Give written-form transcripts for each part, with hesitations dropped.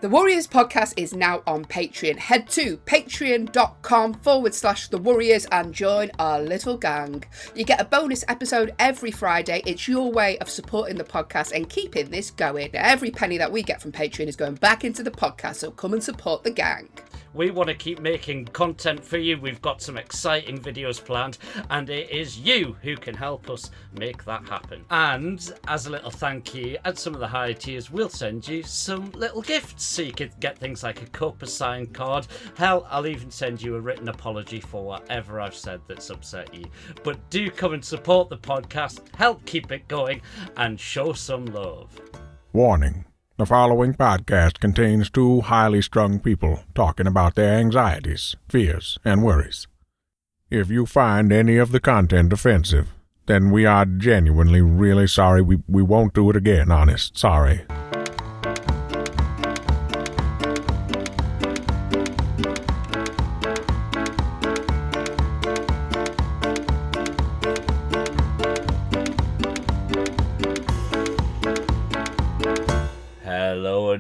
The Warriors podcast is now on Patreon. Head to patreon.com/The Warriors and join our little gang. You get a bonus episode every Friday. It's your way of supporting the podcast and keeping this going. Every penny that we get from Patreon is going back into the podcast, so come and support the gang. We want to keep making content for you. We've got some exciting videos planned, and it is you who can help us make that happen. And as a little thank you, at some of the higher tiers, we'll send you some little gifts, so you could get things like a cup, a signed card. Hell, I'll even send you a written apology for whatever I've said that's upset you. But do come and support the podcast, help keep it going, and show some love. Warning. The following podcast contains two highly strung people talking about their anxieties, fears, and worries. If you find any of the content offensive, then we are genuinely really sorry. We won't do it again, honest. Sorry.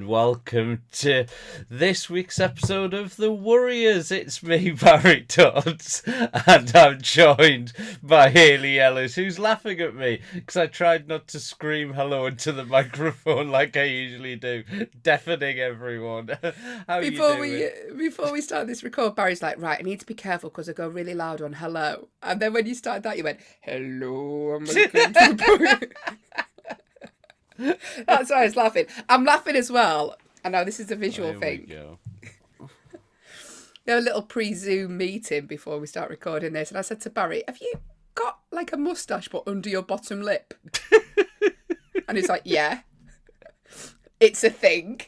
Welcome to this week's episode of The Warriors. It's me, Barry Dodds, and I'm joined by Hayley Ellis, who's laughing at me because I tried not to scream hello into the microphone like I usually do, deafening everyone. How Before are you doing? Before we start this record, Barry's like, right, I need to be careful because I go really loud on hello. And then when you started that, you went, hello, I'm looking to That's why I was laughing. I'm laughing as well. I know this is a visual thing. We had a little pre-Zoom meeting before we start recording this, and I said to Barry, have you got like a moustache but under your bottom lip? And he's like, yeah. It's a thing.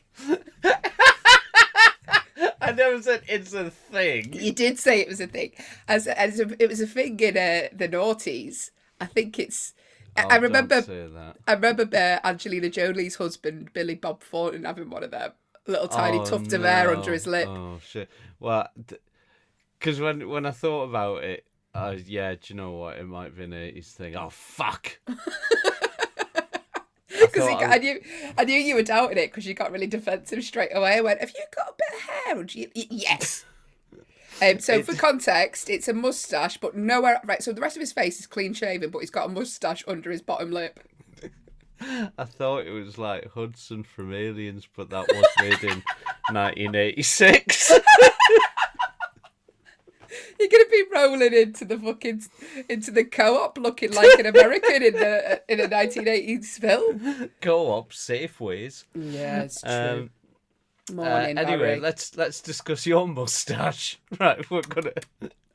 I never said it's a thing. You did say it was a thing. It was a thing in the noughties. I think it's... I remember Angelina Jolie's husband, Billy Bob Thornton, having one of them. A little tiny tuft of hair under his lip. Oh, shit. Well, because when I thought about it, do you know what? It might have been an 80s thing. Oh, fuck! Because I knew you were doubting it because you got really defensive straight away. I went, have you got a bit of hair? And yes. So for context, it's a moustache, but nowhere... Right, so the rest of his face is clean shaven, but he's got a moustache under his bottom lip. I thought it was like Hudson from Aliens, but that was made in 1986. You're going to be rolling into the co-op looking like an American in a 1980s film. Co-op, Safeways. Yeah, it's true. Morning, anyway, Barry. let's discuss your moustache. Right, we're gonna.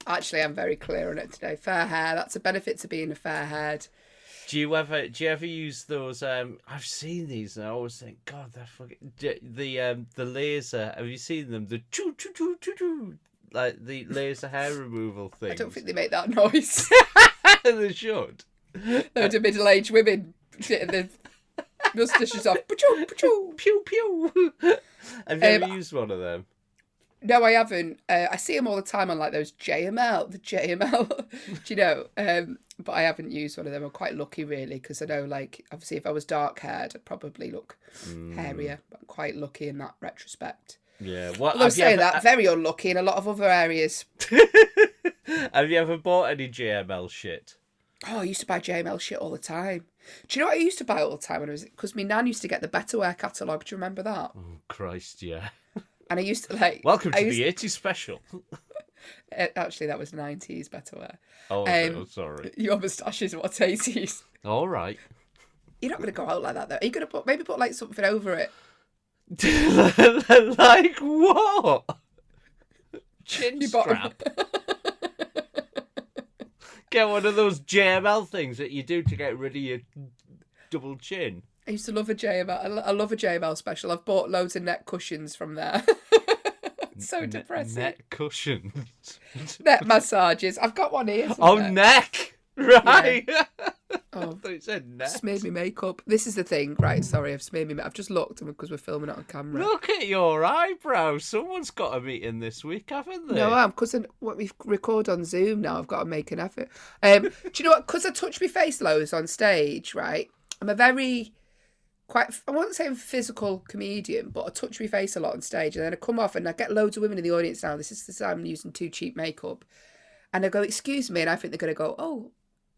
Actually, I'm very clear on it today. Fair hair. That's a benefit to being a fair-haired. Do you ever use those? I've seen these, and I always think, God, they're fucking the laser. Have you seen them? The choo choo choo choo choo, like the laser hair removal thing. I don't think they make that noise. They should. Loads of middle-aged women getting their moustaches off. Pew pew pew pew. Have you ever used one of them? No, I haven't. I see them all the time on like those JML, do you know? But I haven't used one of them. I'm quite lucky, really, because I know, like, obviously, if I was dark-haired, I'd probably look hairier. But I'm quite lucky in that retrospect. Yeah. Although saying that, very unlucky in a lot of other areas. Have you ever bought any JML shit? Oh, I used to buy JML shit all the time. Do you know what I used to buy all the time? Because my nan used to get the Betterware catalogue. Do you remember that? Oh, Christ, yeah. And I used to like... Welcome to the 80s special. Actually, that was 90s Betterware. Oh, sorry. Your moustache is what's 80s. All right. You're not going to go out like that, though. Are you going to maybe put like something over it? Like what? Chin strap. Get one of those JML things that you do to get rid of your double chin. I used to love a JML. I love a JML special. I've bought loads of neck cushions from there. So depressing. Neck cushions. Neck massages. I've got one here. Oh, neck. Right. Yeah. I thought you said neck. Smeared me makeup. This is the thing, right? Sorry, I've smeared me. I've just looked because we're filming it on camera. Look at your eyebrows. Someone's got a meeting this week, haven't they? No, because what we record on Zoom now, I've got to make an effort. Do you know what? Because I touch my face loads on stage, right? I'm a very I won't say I'm a physical comedian, but I touch my face a lot on stage, and then I come off and I get loads of women in the audience now. This is the time I'm using too cheap makeup. And I go, excuse me, and I think they're going to go, oh,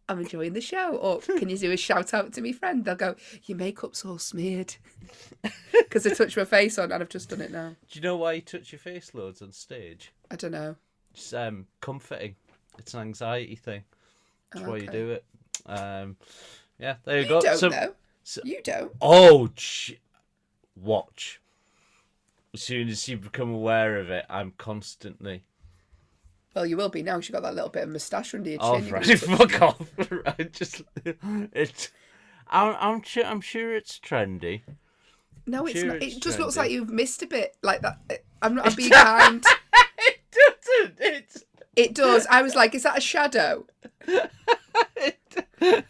I'm enjoying the show. Or can you do a shout out to me friend? They'll go, your makeup's all smeared. Because I touch my face on, and I've just done it now. Do you know why you touch your face loads on stage? I don't know. It's comforting. It's an anxiety thing. That's why you do it. Yeah, there you go. You don't, though. You don't. Oh, watch. As soon as you become aware of it, I'm constantly... Well, you will be now because you've got that little bit of moustache under your chin. Oh, right, fuck off. Right, I'm sure it's trendy. No, it's sure not. it's It just looks trendy. like you've missed a bit. Like that. I'm being kind. It doesn't. It does. I was like, is that a shadow?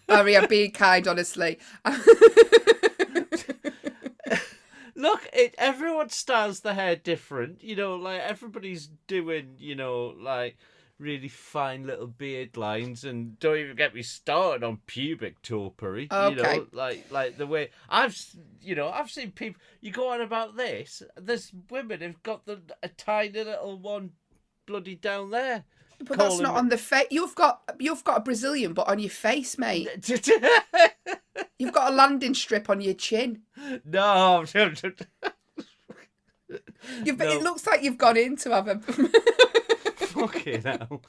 Barry, I'm being kind, honestly. Look, everyone styles the hair different. You know, like everybody's doing, you know, like really fine little beard lines, and don't even get me started on pubic topiary. Okay. You know, like the way I've seen people. You go on about this. There's women who've got a tiny little one, bloody down there. But that's not on the face. You've got a Brazilian, but on your face, mate. You've got a landing strip on your chin. No. It looks like you've gone in to have a. Fucking hell.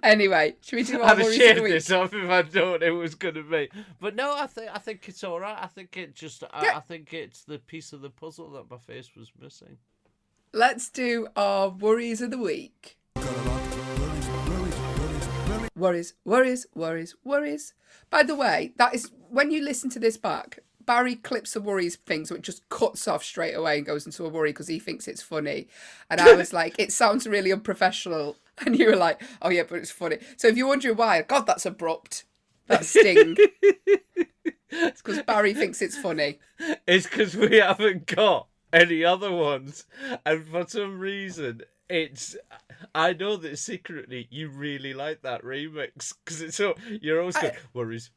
Anyway, should we do our I'd have worries of shaved the week? this off if I'd known it was going to be. But no, I think it's all right. I think I think it's the piece of the puzzle that my face was missing. Let's do our worries of the week. Worries. By the way, that is when you listen to this back, Barry clips the worries thing, so it just cuts off straight away and goes into a worry because he thinks it's funny. And I was like, it sounds really unprofessional. And you were like, oh yeah, but it's funny. So if you're wondering why, God, that's abrupt. That sting. It's because Barry thinks it's funny. It's because we haven't got any other ones. And for some reason, I know that secretly you really like that remix because it's so you're always going worries.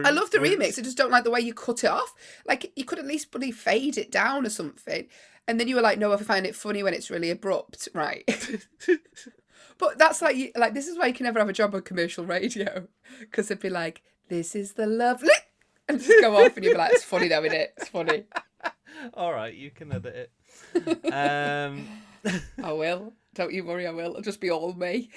I love the remix. I just don't like the way you cut it off. Like you could at least bloody fade it down or something. And then you were like, no, I find it funny when it's really abrupt, right? But that's like this is why you can never have a job on commercial radio because they'd be like, this is the lovely, and just go off and you'd be like, it's funny though, isn't it? It's funny. All right, you can edit it. I will. Don't you worry, I will. It'll just be all me.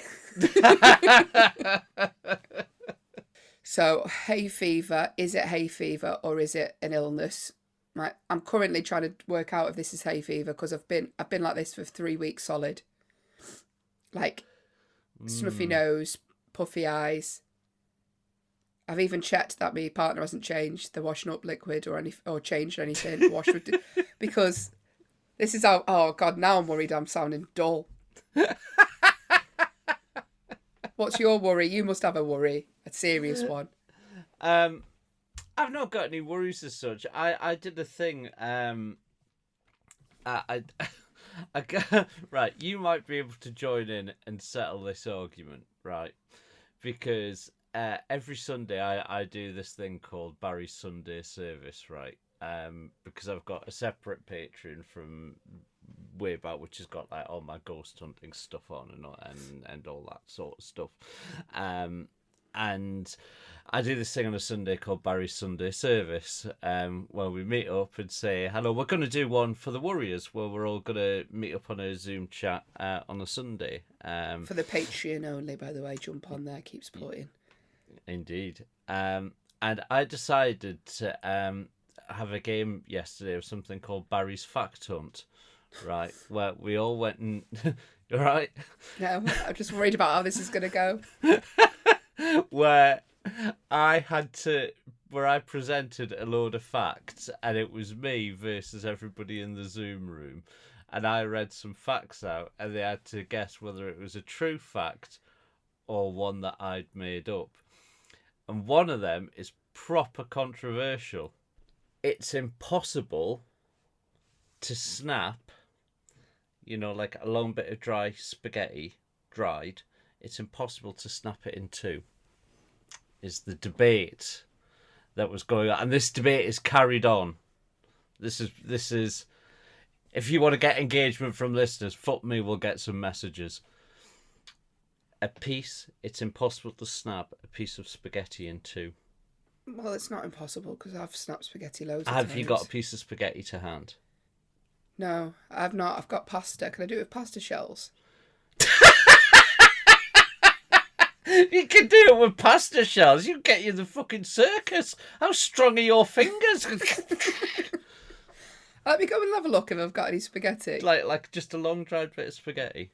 So, hay fever. Is it hay fever or is it an illness? Right. I'm currently trying to work out if this is hay fever because I've been like this for 3 weeks solid. Like snuffy nose, puffy eyes. I've even checked that my partner hasn't changed the washing up liquid or changed anything. Because this is how. Oh God! Now I'm worried. I'm sounding dull. What's your worry? You must have a worry, a serious one. I've not got any worries as such. I did a thing. Right, you might be able to join in and settle this argument, right? Because every Sunday I do this thing called Barry's Sunday Service, right? Because I've got a separate Patreon from way back, which has got like all my ghost hunting stuff on and all that sort of stuff. And I do this thing on a Sunday called Barry's Sunday Service, where we meet up and say, hello, we're going to do one for the Warriors, where we're all going to meet up on a Zoom chat on a Sunday. For the Patreon only, by the way, jump on there, keep supporting. Indeed. And I decided to have a game yesterday of something called Barry's Fact Hunt, right, where we all went and... You all right? No, I'm just worried about how this is going to go. Where I presented a load of facts and it was me versus everybody in the Zoom room, and I read some facts out and they had to guess whether it was a true fact or one that I'd made up. And one of them is proper controversial. It's impossible to snap, like a long bit of dry spaghetti, dried. It's impossible to snap it in two, is the debate that was going on. And this debate is carried on This is. If you want to get engagement from listeners, fuck me, we'll get some messages. It's impossible to snap a piece of spaghetti in two. Well, it's not impossible because I've snapped spaghetti loads of times. Have you got a piece of spaghetti to hand? No, I've not. I've got pasta. Can I do it with pasta shells? You can do it with pasta shells. You get you the fucking circus. How strong are your fingers? Let me go and have a look if I've got any spaghetti. like just a long dried bit of spaghetti.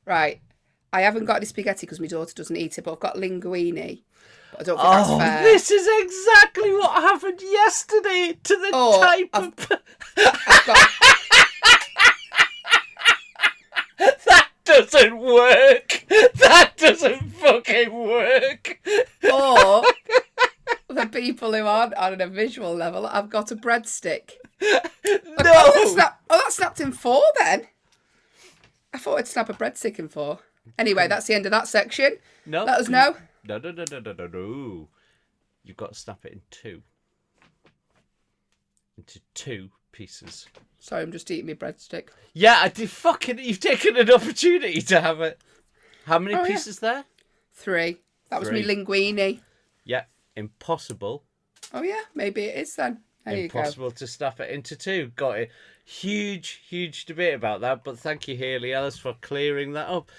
Right. I haven't got any spaghetti because my daughter doesn't eat it, but I've got linguine. But I don't think that's fair. This is exactly what happened yesterday to the type of... I've got... That doesn't work. That doesn't fucking work. Or, for people who aren't on a visual level, I've got a breadstick. No. That snapped in four then. I thought I'd snap a breadstick in four. Anyway, that's the end of that section. No. Let us know. No. You've got to snap it in two. Into two pieces. Sorry, I'm just eating my breadstick. Yeah, I did you've taken an opportunity to have it. How many pieces there? 3. That was me 3. linguine. Yeah, impossible. Oh yeah, maybe it is then. There Impossible you go. to snap it into two. Got it. Huge debate about that, but thank you, Haley Ellis, for clearing that up.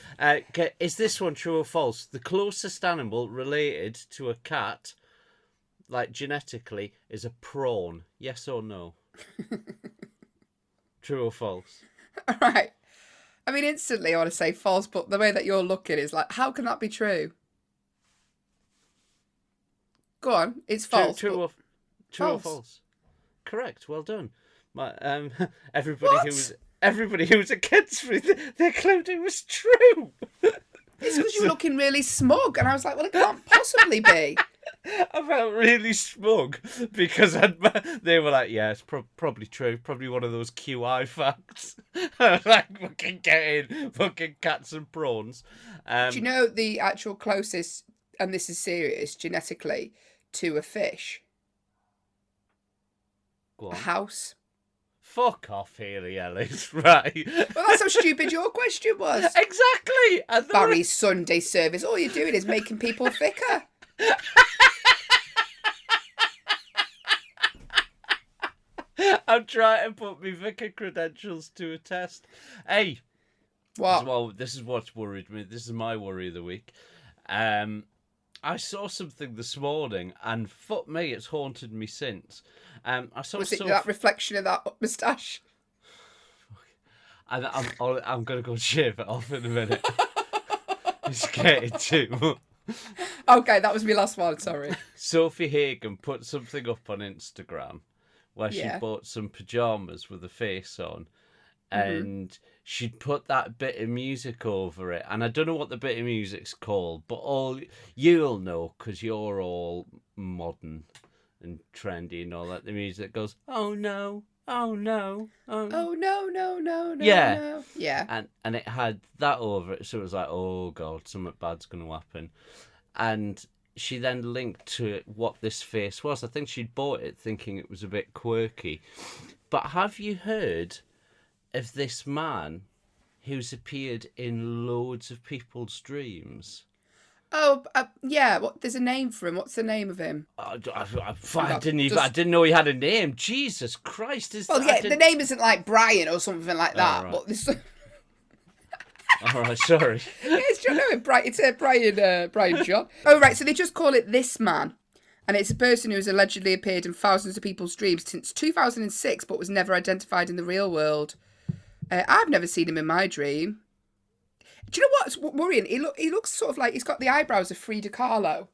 Is this one true or false? The closest animal related to a cat, like genetically, is a prawn. Yes or no? True or false? All right. I mean, instantly I want to say false, but the way that you're looking is like, how can that be true? Go on, it's false. True or false? Correct. Well done. Everybody who was against me, they claimed it was true. It's because you're looking really smug, and I was like, well, it can't possibly be. I felt really smug because they were like, yeah, it's probably true. Probably one of those QI facts. Like, fucking getting fucking cats and prawns. Do you know the actual closest, and this is serious, genetically, to a fish? Go on. A house. Fuck off, Haley Ellis. Right. Well, that's how stupid your question was. Exactly. Barry's Sunday service. All you're doing is making people thicker. I'm trying to put my vicar credentials to a test. Hey. What? Well, this is what's worried me. This is my worry of the week. I saw something this morning, and fuck me, it's haunted me since. Was it that reflection of that moustache? I'm going to go shave it off in a minute. It's getting too much. Okay, that was my last one, sorry. Sophie Hagen put something up on Instagram where she bought some pyjamas with a face on, and she'd put that bit of music over it. And I don't know what the bit of music's called, but you'll know because you're all modern and trendy and all that. The music goes, oh no, oh no, oh no, no. Yeah. Yeah. And it had that over it, so it was like, oh god, something bad's going to happen. And she then linked to what this face was. I think she'd bought it thinking it was a bit quirky. But have you heard of this man who's appeared in loads of people's dreams? Oh, yeah. There's a name for him. What's the name of him? I didn't know he had a name. Jesus Christ! The name isn't like Brian or something like that. Right. But this. All right, sorry. It's Brian John. Oh, right. So they just call it This Man. And it's a person who has allegedly appeared in thousands of people's dreams since 2006, but was never identified in the real world. I've never seen him in my dream. Do you know what's worrying? He looks sort of like he's got the eyebrows of Frida Kahlo.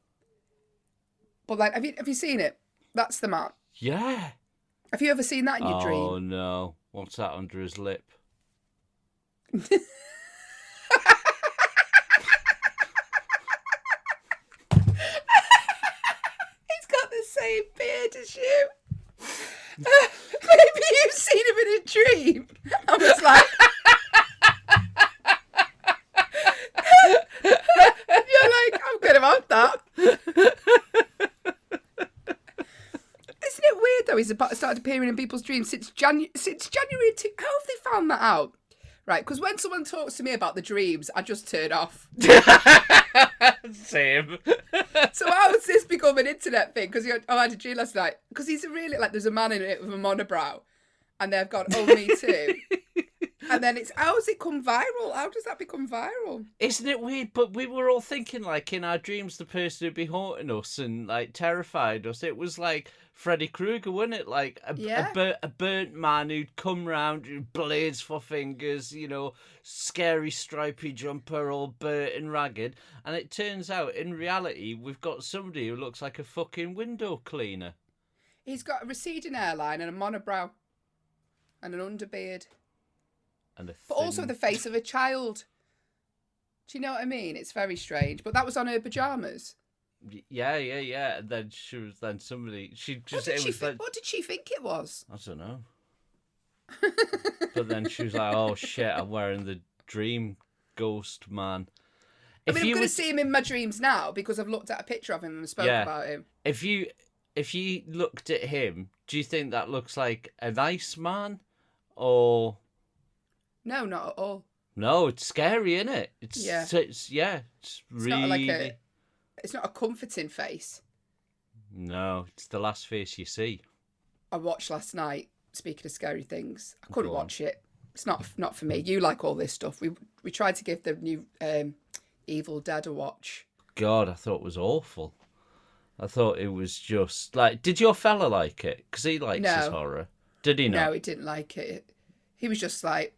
But like, have you seen it? That's the man. Yeah. Have you ever seen that in your dream? Oh no! What's that under his lip? scared as you. Maybe you've seen him in a dream. I was like... You're like, I'm going to have that. Isn't it weird, though, he's started appearing in people's dreams since January... How have they found that out? Right, because when someone talks to me about the dreams, I just turn off. Same. So how has this become an internet thing? Because I had a dream last night. Because he's really, like, there's a man in it with a monobrow. And they've gone, oh, me too. And then it's, how has it come viral? How does that become viral? Isn't it weird? But we were all thinking, like, in our dreams, the person who'd be haunting us and, like, terrified us. It was like Freddy Krueger, wasn't it? Like a burnt man who'd come round, blades for fingers, you know, scary stripy jumper, all burnt and ragged. And it turns out, in reality, we've got somebody who looks like a fucking window cleaner. He's got a receding hairline and a monobrow and an underbeard. But also the face of a child. Do you know what I mean? It's very strange. But that was on her pyjamas. Yeah. And then somebody... What did she think it was? I don't know. But then she was like, oh shit, I'm wearing the dream ghost man. I'm going to see him in my dreams now because I've looked at a picture of him and spoken about him. If you looked at him, do you think that looks like a nice man? Or... No, not at all. No, it's scary, isn't it? It's really... It's not a comforting face. No, it's the last face you see. I watched last night, speaking of scary things. I couldn't watch it. It's not for me. You like all this stuff. We tried to give the new Evil Dead a watch. God, I thought it was awful. I thought it was just like... Did your fella like it? Because he likes his horror. Did he not? No, he didn't like it. He was just like...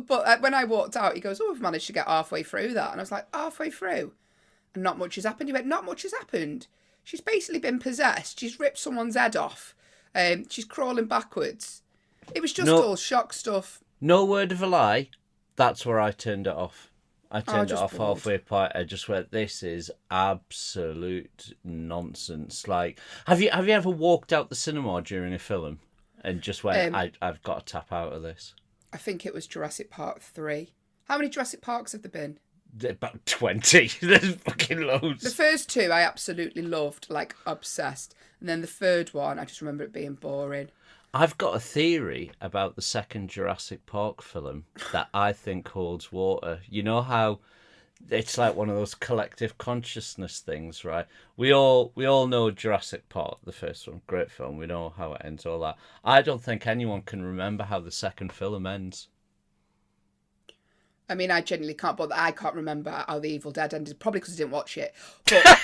But when I walked out, he goes, oh, I've managed to get halfway through that. And I was like, halfway through? And not much has happened. He went, not much has happened. She's basically been possessed. She's ripped someone's head off. She's crawling backwards. It was just all shock stuff. No word of a lie. That's where I turned it off. I turned it off halfway part. I just went, this is absolute nonsense. Like, have you ever walked out the cinema during a film and just went, I've got to tap out of this? I think it was Jurassic Park 3. How many Jurassic Parks have there been? About 20. There's fucking loads. The first two I absolutely loved, like obsessed. And then the third one, I just remember it being boring. I've got a theory about the second Jurassic Park film that I think holds water. You know how it's like one of those collective consciousness things, right? We all know Jurassic Park, the first one, great film. We know how it ends, all that. I don't think anyone can remember how the second film ends. I mean, I genuinely can't, but I can't remember how The Evil Dead ended, probably because I didn't watch it. But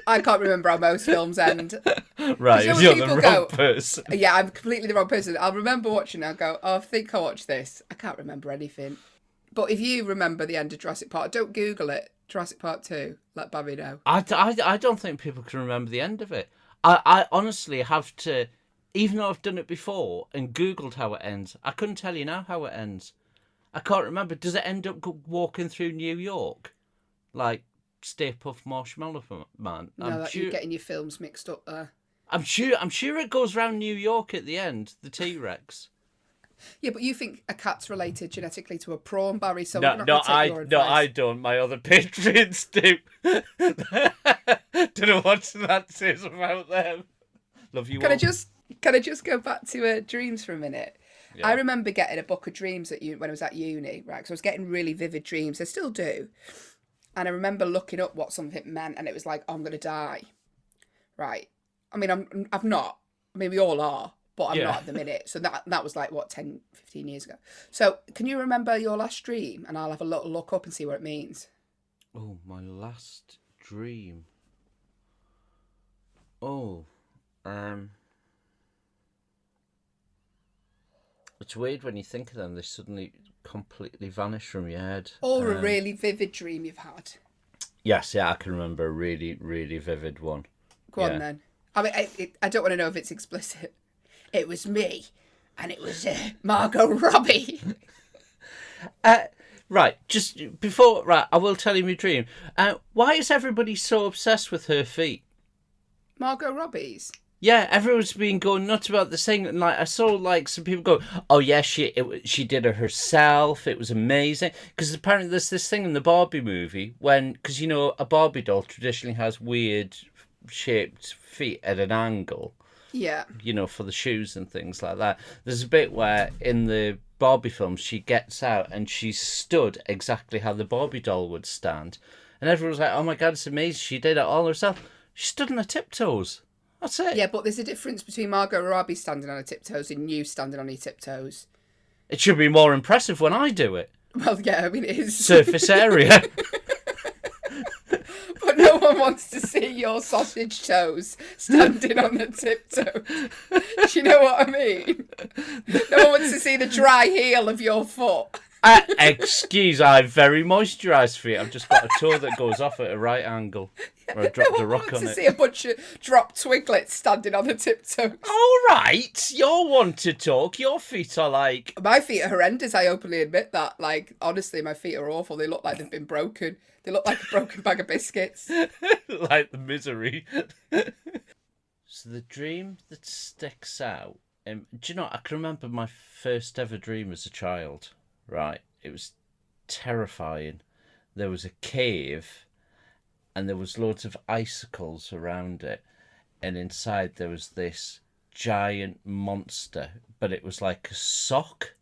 I can't remember how most films end. Right, you're the wrong person. Yeah, I'm completely the wrong person. I'll remember watching it and go, oh, I think I watched this. I can't remember anything. But if you remember the end of Jurassic Park, don't Google it. Jurassic Park 2. Let Barry know. I don't think people can remember the end of it. I honestly have to, even though I've done it before and Googled how it ends, I couldn't tell you now how it ends. I can't remember. Does it end up walking through New York? Like Stay Puft Marshmallow Man? No, you're getting your films mixed up there. I'm sure it goes around New York at the end, the T-Rex. Yeah, but you think a cat's related genetically to a prawn, Barry? So I don't. My other patrons do. Don't know what that says about them. Love you. Can I just go back to dreams for a minute? Yeah. I remember getting a book of dreams when I was at uni, right? Because I was getting really vivid dreams. I still do. And I remember looking up what something meant, and it was like, oh, I'm going to die. Right. I mean, I've not. I mean, we all are, but I'm not at the minute. So that was like, 10, 15 years ago. So can you remember your last dream? And I'll have a little look up and see what it means. Oh, my last dream. Oh, it's weird when you think of them, they suddenly completely vanish from your head. Or a really vivid dream you've had. Yes, yeah, I can remember a really, really vivid one. Go on then. I mean, I don't want to know if it's explicit. It was me, and it was Margot Robbie. Right, just before, I will tell you my dream. Why is everybody so obsessed with her feet? Margot Robbie's? Yeah, everyone's been going nuts about this thing, and like I saw like some people go, "Oh yeah, she did it herself. It was amazing." Because apparently there's this thing in the Barbie movie because a Barbie doll traditionally has weird shaped feet at an angle. Yeah. For the shoes and things like that. There's a bit where in the Barbie film she gets out and she's stood exactly how the Barbie doll would stand, and everyone's like, "Oh my god, it's amazing! She did it all herself. She stood on her tiptoes." That's it. Yeah, but there's a difference between Margot Robbie standing on her tiptoes and you standing on your tiptoes. It should be more impressive when I do it. Well, yeah, I mean, it is. Surface area. But no one wants to see your sausage toes standing on the tiptoes. Do you know what I mean? No one wants to see the dry heel of your foot. Excuse, I have very moisturised feet. I've just got a toe that goes off at a right angle. Or I dropped a rock on it. To see a bunch of dropped twiglets standing on the tiptoes. All right, you're one to talk. Your feet are like... My feet are horrendous, I openly admit that. Like, honestly, my feet are awful. They look like they've been broken. They look like a broken bag of biscuits. Like the misery. So the dream that sticks out... do you know, I can remember my first ever dream as a child. Right, it was terrifying. There was a cave and there was loads of icicles around it, and inside there was this giant monster, but it was like a sock,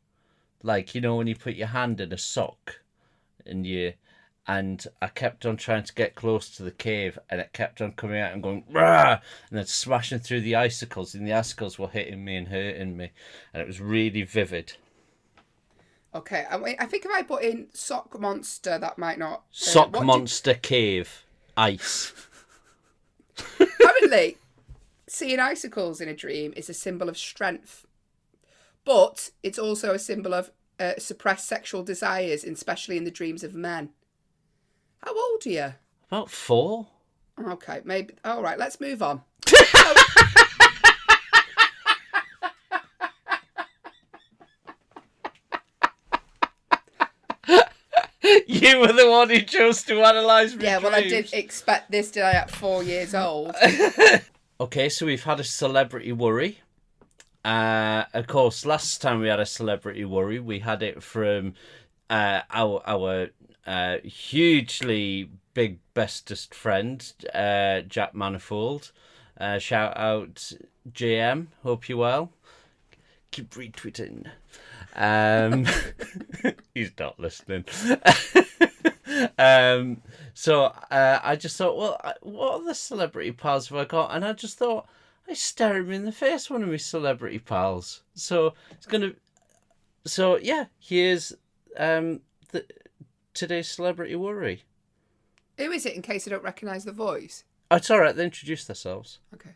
like when you put your hand in a sock and I kept on trying to get close to the cave, and it kept on coming out and going rah, and then smashing through the icicles, and the icicles were hitting me and hurting me, and it was really vivid. Okay, I think if I put in sock monster, that might not... Sock monster cave. Ice. Apparently, seeing icicles in a dream is a symbol of strength. But it's also a symbol of suppressed sexual desires, especially in the dreams of men. How old are you? About 4. Okay, maybe... All right, let's move on. You were the one who chose to analyse me. Yeah, well, I did expect this, did I, at 4 years old? Okay, so we've had a celebrity worry. Of course, last time we had a celebrity worry, we had it from our hugely big bestest friend, Jack Manifold. Shout out, JM. Hope you're well. Keep retweeting. He's not listening. So I just thought, well, what other celebrity pals have I got? And I just thought, I stare him in the face, one of my celebrity pals. So it's gonna. So yeah, here's today's celebrity worry. Who is it, in case I don't recognise the voice? Oh, it's all right. They introduce themselves. Okay.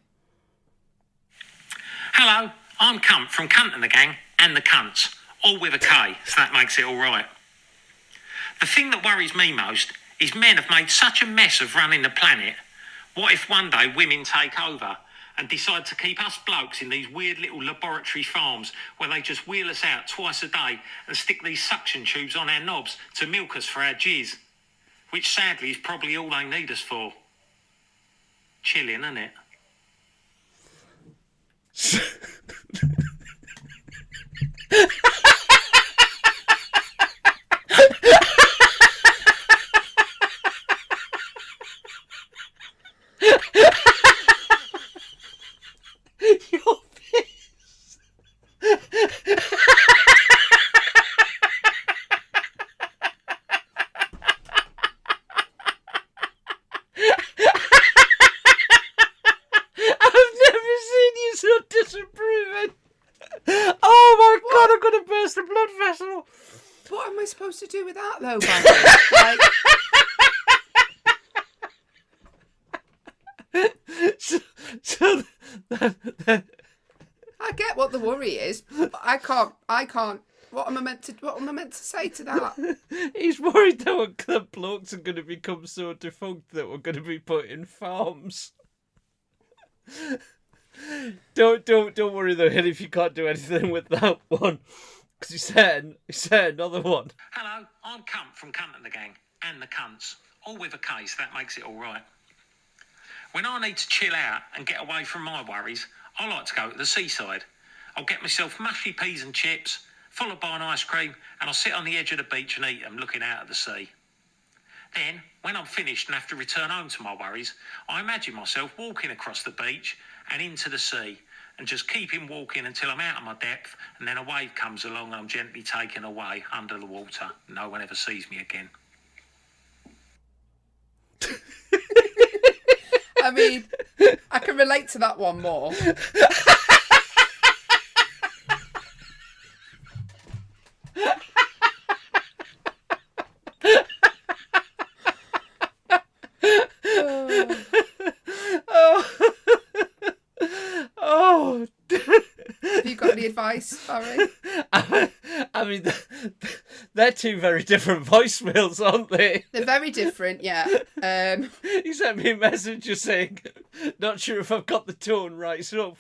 Hello, I'm Cunt from Cunt and the Gang and the Cunts, all with a K, so that makes it all right. The thing that worries me most is men have made such a mess of running the planet. What if one day women take over and decide to keep us blokes in these weird little laboratory farms where they just wheel us out twice a day and stick these suction tubes on our knobs to milk us for our jizz? Which sadly is probably all they need us for. Chilling, isn't it? Your face. I've never seen you so disapproving. Oh my god, I'm gonna burst a blood vessel. What am I supposed to do with that, though, Barry? So I get what the worry is, but I can't. What am I meant to say to that? He's worried that blokes are going to become so defunct that we're going to be put in farms. Don't worry though, Hill, if you can't do anything with that one, because he said another one. Hello, I'm Cunt from Cunt and the Gang and the Cunts, all with a K, so that makes it all right. When I need to chill out and get away from my worries, I like to go to the seaside. I'll get myself mushy peas and chips, followed by an ice cream, and I'll sit on the edge of the beach and eat them, looking out at the sea. Then, when I'm finished and have to return home to my worries, I imagine myself walking across the beach and into the sea, and just keeping walking until I'm out of my depth, and then a wave comes along and I'm gently taken away under the water. No one ever sees me again. I mean, I can relate to that one more. Oh. Have you got any advice, Barry? I mean, they're two very different voicemails, aren't they? They're very different, yeah. He sent me a message just saying, not sure if I've got the tone right, so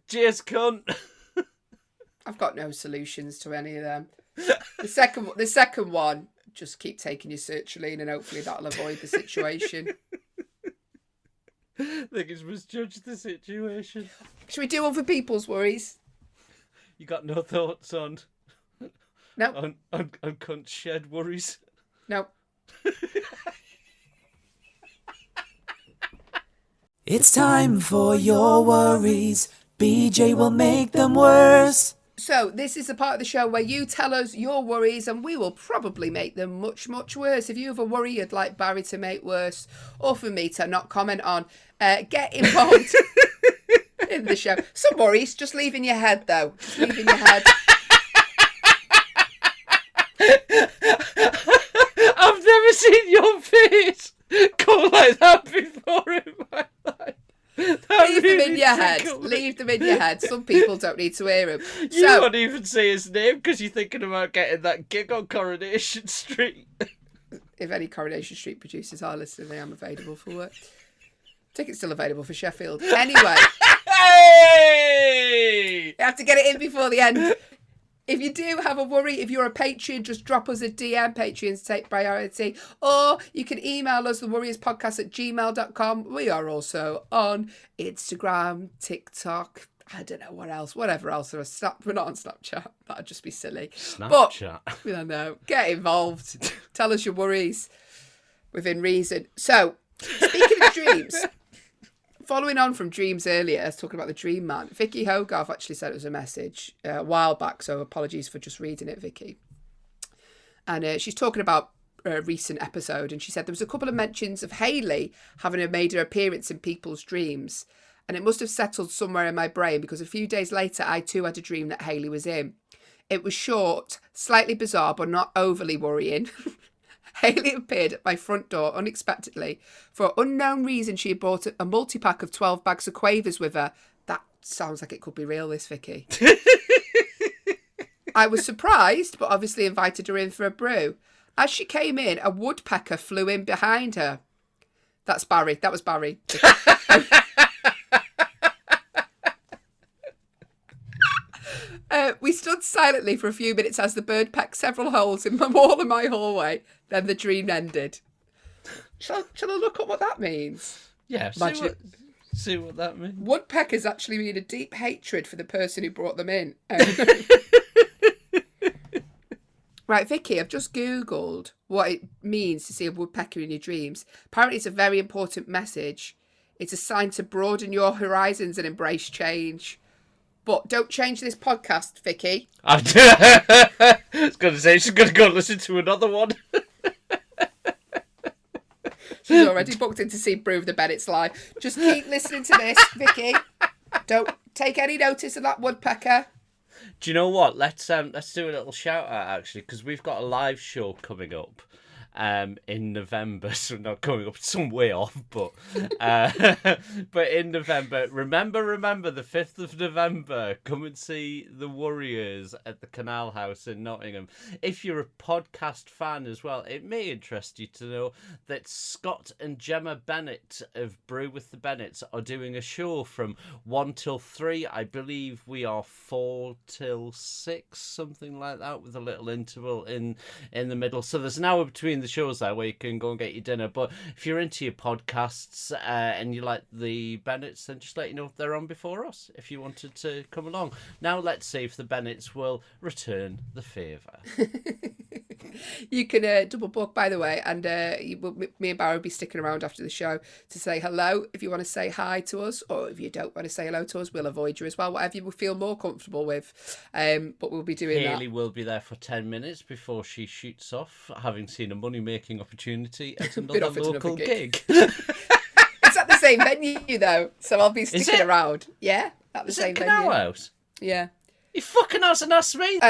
cheers, cunt. I've got no solutions to any of them. The second one, just keep taking your sertraline and hopefully that'll avoid the situation. I think it's misjudged the situation. Should we do other people's worries? You got no thoughts on No. on cunt shed worries? No. It's time for your worries. BJ will make them worse. So this is the part of the show where you tell us your worries and we will probably make them much, much worse. If you have a worry you'd like Barry to make worse or for me to not comment on, get involved in the show. Some worries just leave in your head though. Just leave in your head. I've never seen your face go like that before in my life. Leave them in your head. Leave them in your head. Some people don't need to hear them. You won't even say his name because you're thinking about getting that gig on Coronation Street. If any Coronation Street producers are listening, I am available for work. Tickets still available for Sheffield. Anyway. Hey! You have to get it in before the end. If you do have a worry, if you're a Patreon, just drop us a DM. Patreons take priority. Or you can email us, thewarriorspodcast@gmail.com. We are also on Instagram, TikTok, I don't know what else, whatever else. We're not on Snapchat. That'd just be silly. Snapchat? But, I don't know. Get involved. Tell us your worries within reason. So, speaking of dreams... Following on from dreams earlier, talking about the dream man, Vicky Hogarth actually sent us a message a while back, so apologies for just reading it, Vicky. And she's talking about a recent episode, and she said there was a couple of mentions of Hayley having made her appearance in people's dreams, and it must have settled somewhere in my brain because a few days later I too had a dream that Hayley was in. It was short, slightly bizarre, but not overly worrying. Hayley appeared at my front door unexpectedly. For unknown reason, she had brought a multi-pack of 12 bags of Quavers with her. That sounds like it could be real, this, Vicky. I was surprised, but obviously invited her in for a brew. As she came in, a woodpecker flew in behind her. That's Barry. That was Barry. We stood silently for a few minutes as the bird pecked several holes in the wall of my hallway. Then the dream ended. Shall I look up what that means? Yeah, see what that means. Woodpeckers actually mean a deep hatred for the person who brought them in. Right, Vicky, I've just Googled what it means to see a woodpecker in your dreams. Apparently it's a very important message. It's a sign to broaden your horizons and embrace change. But don't change this podcast, Vicky. I was going to say she's going to go listen to another one. She's already booked in to see Brew of the Bennetts live. Just keep listening to this, Vicky. Don't take any notice of that woodpecker. Do you know what? Let's do a little shout out actually, because we've got a live show coming up in November. So not coming up, some way off, but in November. Remember the 5th of November. Come and see the Warriors at the Canal House in Nottingham. If you're a podcast fan as well, it may interest you to know that Scott and Gemma Bennett of Brew with the Bennetts are doing a show from 1 till 3. I believe we are 4 till 6, something like that, with a little interval in the middle. So there's an hour between the shows there where you can go and get your dinner. But if you're into your podcasts and you like the Bennetts, then just let you know if they're on before us, if you wanted to come along. Now let's see if the Bennetts will return the favour. You can double book, by the way, and me and Barry will be sticking around after the show to say hello. If you want to say hi to us, or if you don't want to say hello to us, we'll avoid you as well. Whatever you feel more comfortable with. But we'll be doing Haley will be there for 10 minutes before she shoots off, having seen a money-making opportunity at another local gig. It's at the same venue, though, so I'll be sticking around. Yeah, at the same venue. Canal House? Yeah. You fucking hasn't asked me.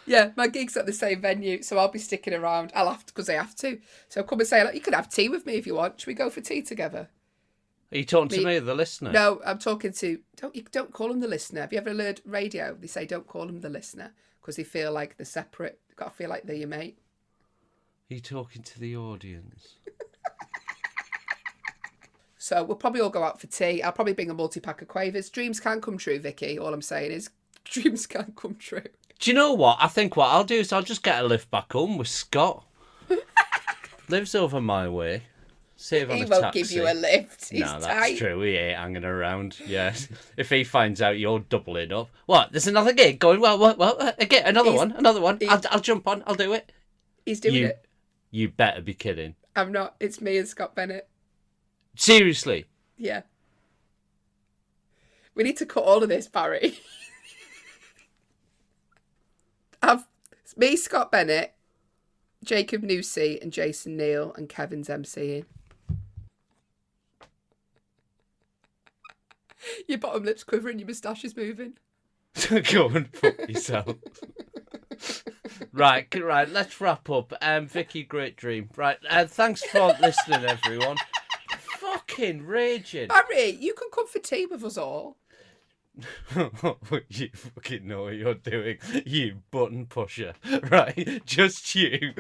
Yeah, my gig's at the same venue, so I'll be sticking around. I'll have to, because I have to. So come and say, like, you can have tea with me if you want. Should we go for tea together? Are you talking to me, the listener? No, I'm talking to... Don't call him the listener. Have you ever heard radio? They say don't call him the listener because they feel like they're separate. You've got to feel like they're your mate. Are you talking to the audience? So we'll probably all go out for tea. I'll probably bring a multi-pack of Quavers. Dreams can come true, Vicky. All I'm saying is dreams can come true. Do you know what? I think what I'll do is I'll just get a lift back home with Scott. Lives over my way. Save on He a won't taxi. give you a lift. He's No, that's tight. true. He ain't hanging around. Yes. If he finds out you're doubling up. What? There's another gig going. Well. Again, another one. I'll jump on. I'll do it. He's doing it. You better be kidding. I'm not. It's me and Scott Bennett. Seriously? Yeah. We need to cut all of this, Barry. It's me, Scott Bennett, Jacob Newsey, and Jason Neal, and Kevin's MCing. Your bottom lip's quivering, your moustache is moving. Go and fuck yourself. Right, let's wrap up. Vicky, great dream. Right, thanks for listening, everyone. Fucking raging. Barry, you can come for tea with us all. You fucking know what you're doing, you button pusher. Right, just you.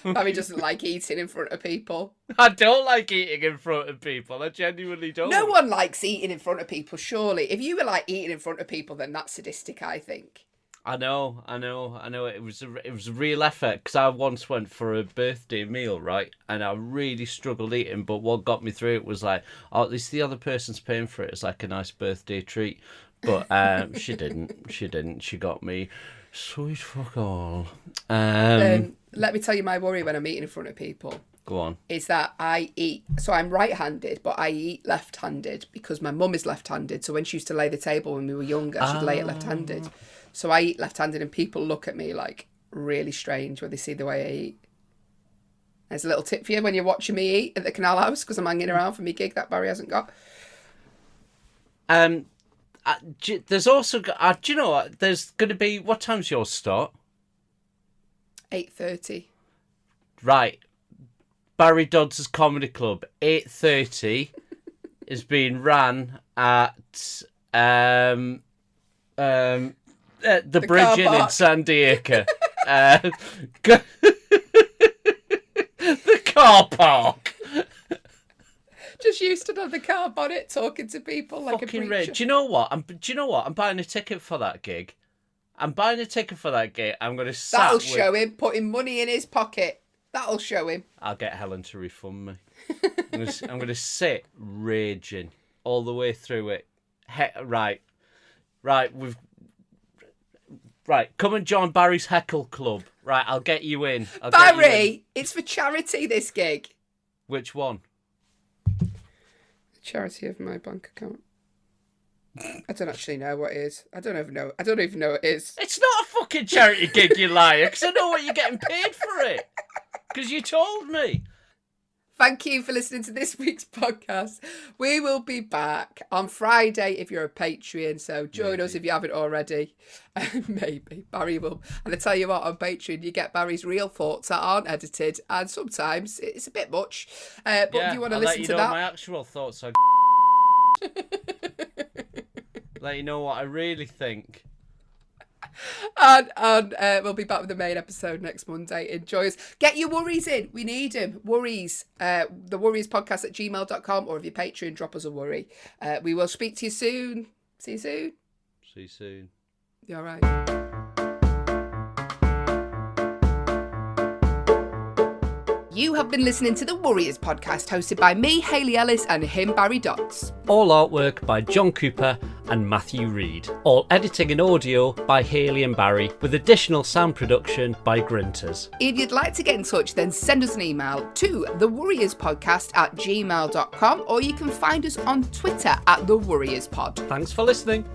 Barry doesn't like eating in front of people. I don't like eating in front of people. I genuinely don't. No one likes eating in front of people, surely. If you were like eating in front of people, then that's sadistic, I think. I know. It was a real effort because I once went for a birthday meal, right, and I really struggled eating. But what got me through it was like, oh, at least the other person's paying for it. It's like a nice birthday treat. But she didn't. She got me sweet fuck all. Let me tell you my worry when I'm eating in front of people. Go on. Is that I eat, so I'm right-handed, but I eat left-handed because my mum is left-handed. So when she used to lay the table when we were younger, she'd lay it left-handed. So I eat left-handed and people look at me like really strange when they see the way I eat. There's a little tip for you when you're watching me eat at the Canal House because I'm hanging around for my gig that Barry hasn't got. There's also, do you know what? There's going to be, what time's yours start? 8:30. Right. Barry Dodds' Comedy Club, 8:30, is being ran at the Bridge Inn in San Diego. The car park. Just used another car bonnet talking to people like Fucking a preacher. Do you know what? I'm buying a ticket for that gig. I'm going to That'll show him putting money in his pocket. That'll show him. I'll get Helen to refund me. I'm going to sit raging all the way through it. Right. Come and join Barry's Heckle Club. Right, I'll get you in. Barry, it's for charity, this gig. Which one? Charity of my bank account. I don't actually know what it is. I don't even know what it is. It's not a fucking charity gig, you liar, because I know what you're getting paid for it. Because you told me. Thank you for listening to this week's podcast. We will be back on Friday if you're a Patreon, so join us if you haven't already. Maybe. Barry will. And I tell you what, on Patreon, you get Barry's real thoughts that aren't edited, and sometimes it's a bit much. But if you want to listen to that... my actual thoughts are... let you know what I really think. And we'll be back with the main episode next Monday. Enjoy us. Get your worries in. We need them. Worries. The Worries Podcast at gmail.com, or if you're Patreon, drop us a worry. We will speak to you soon. See you soon. See you soon. You all right? You have been listening to the Warriors podcast, hosted by me, Hayley Ellis, and him, Barry Dodds. All artwork by John Cooper and Matthew Reed. All editing and audio by Hayley and Barry, with additional sound production by Grinters. If you'd like to get in touch, then send us an email to thewarriorspodcast@gmail.com, or you can find us on Twitter @thewarriorspod. Thanks for listening.